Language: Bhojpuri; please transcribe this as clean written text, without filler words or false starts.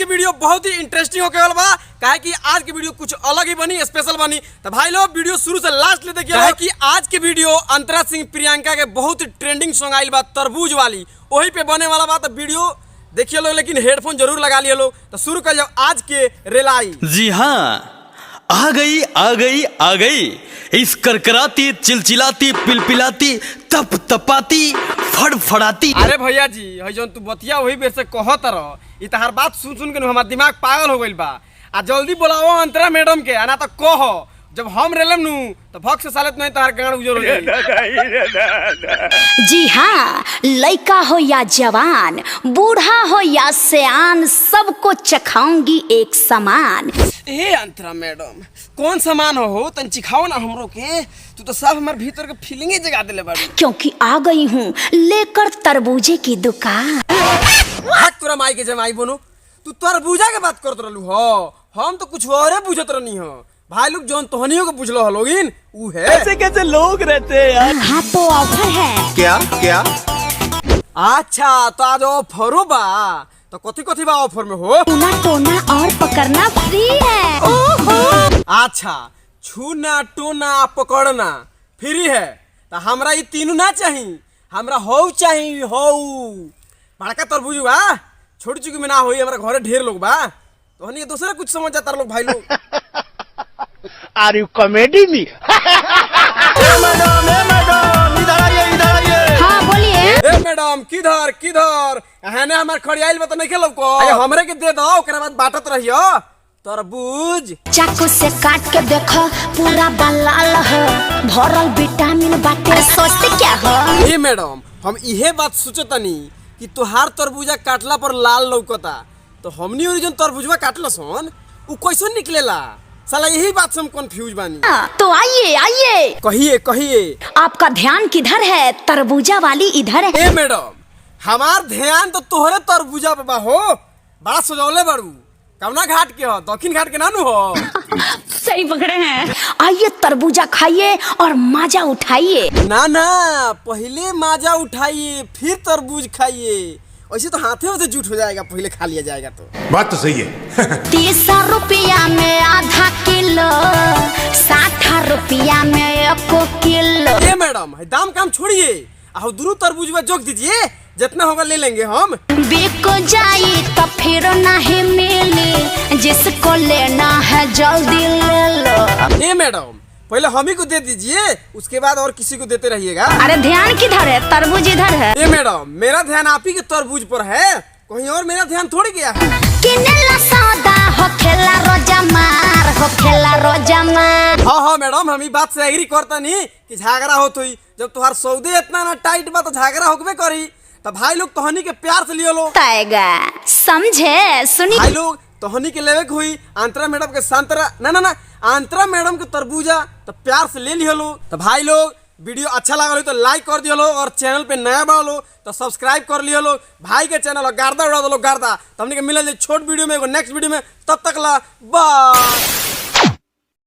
की वीडियो बहुत ही इंटरेस्टिंग होके वाला बा, काहे कि आज की वीडियो कुछ अलग ही बनी, स्पेशल बनी। तो भाई लोग वीडियो शुरू से लास्ट ले देखिए, काहे कि आज की वीडियो अंतरा सिंह प्रियंका के बहुत ट्रेंडिंग सॉन्ग आइल बा तरबूज वाली, वही पे बने वाला बा। तो वीडियो देखिए लोग, लेकिन हेडफोन जरूर लगा लिए लोग। तो शुरू कर जाओ आज के रेलाई। जी हाँ, आ गई आ गई आ गई इस करकराती चिलचिलाती पिलपिलाती तप तपाती फड़फड़ाती। अरे भैया जी, हई जौन तू बतिया वही बेर से कहत रह, ई तहार बात सुन सुन के हमार दिमाग पागल हो गइल बा। आ जल्दी बुलाओ अंतरा मैडम के, आना तो कहो। जब हम रेलम नु तो भक्त से सालत नहीं तहार गाड़ उजर हो जाई। जी हाँ, लड़का हो या जवान, बूढ़ा हो या सियान, सबको चखाऊंगी एक समान। ए अंतरा मैडम, कौन सामान हो तन चिखाओ ना हमरो के। तू तो सब हमार भीतर के फीलिंगे जगा देले बाड़ी। क्योंकि आ गई हूँ लेकर तरबूजे की दुकान। भाग तोरा माई के जमाई बोनो, तू तरबूजा के बात करत रहलू हो, हम तो कुछ और बुझत रहनी हो। भाई लोग जौन तोहनियों को बुझलो हो लोगिन ऊ है। ऐसे कैसे लोग रहते हैं यार। हाँ तो ऑफर है। क्या क्या? अच्छा तो आज ऑफरो बा, तो कथी कथी बा ऑफर में हो? टोना टोना और पकड़ना फ्री है। ओहो। अच्छा, छूना टोना पकड़ना फ्री है। तो हमरा ये तीनों ना चाहिए, हमरा हो चाहिए हो। बड़का तरबूज बा, छोटी चुकी में ना होई, हमरा घरे ढेर लोग बा। तो हनी दूसरा कुछ समझ जाता लोग भाई लोग। आर यू कॉमेडी मी? हाँ बोलिए। ए मैडम, किधर किधर है ना हमार खड़ियाइल बा तो नहीं खेलो को। अरे हमरे के दे दो, ओकरा बाद बाटत रहियो तरबूज। चाकू से काट के देखो, पूरा बलाल है, भरल विटामिन बाटे। सोचते क्या हो? ए मैडम, हम इहे बात सोचतनी कि तोहार तरबूजा काटला पर लाल लौकता, तो हमनी ओरिजिन तरबूजवा काटला सोन उ कैसे निकलेला? साला यही बात से हम कंफ्यूज बानी। तो आइए आइए। कहिए कहिए। आपका ध्यान किधर है? तरबूजा वाली इधर है। ए मैडम, हमार ध्यान तो तोहरे तरबूजा पे बा हो। बड़ा सजौले बाड़ू, कवना घाट के हो? दक्षिण घाट के नानू हो? सही पकड़े हैं। आइए तरबूजा खाइए और मजा उठाइए। ना ना, पहले माजा उठाइए फिर तरबूज खाइए। ऐसे तो हाथे होते जूठ हो जाएगा, पहले खा लिया जाएगा। तो बात तो सही है। 30 रुपया में आधा किलो, 60 रुपया में 1 किलो। ए मैडम, दाम काम छोड़िए, आओ दोनों तरबूज जोक दीजिए, जितना होगा ले लेंगे हम। बिक जाई तो फिर नहीं मिली, जिसको लेना है जल्दी ले लो। ए मैडम, पहले हम ही को दे दीजिए, उसके बाद और किसी को देते रहिएगा। अरे ध्यान किधर है? तरबूज इधर है। ए मैडम, मेरा ध्यान आप ही के तरबूज पर है, कहीं और मेरा ध्यान थोड़ी गया है। किनेला सौदा हो खेला रोजा मार, हो खेला रोजा मार। हाँ हाँ मैडम, हम ही बात से एग्री करता नहीं कि झगड़ा हो तो जब तुम्हार सौदे इतना ना टाइट बा तो झगड़ा होकबे करी। तो भाई लोग तोहनी के प्यार से लियो लो। ताएगा समझे? सुनी भाई लोग तोहनी के लेवे के हुई अंतरा मैडम के संतरा, ना ना ना, अंतरा मैडम के तरबूजा, तो प्यार से ले लियो लो। तो भाई लोग वीडियो अच्छा लगा तो लाइक कर दियो लो, और चैनल पे नया बा लो तो सब्सक्राइब कर लियो लो। भाई के चैनल गर्दा उड़ा दो लो गर्दा। तो हमने के मिले छोट वीडियो में, एगो नेक्स्ट वीडियो में, तब तक ला बाय।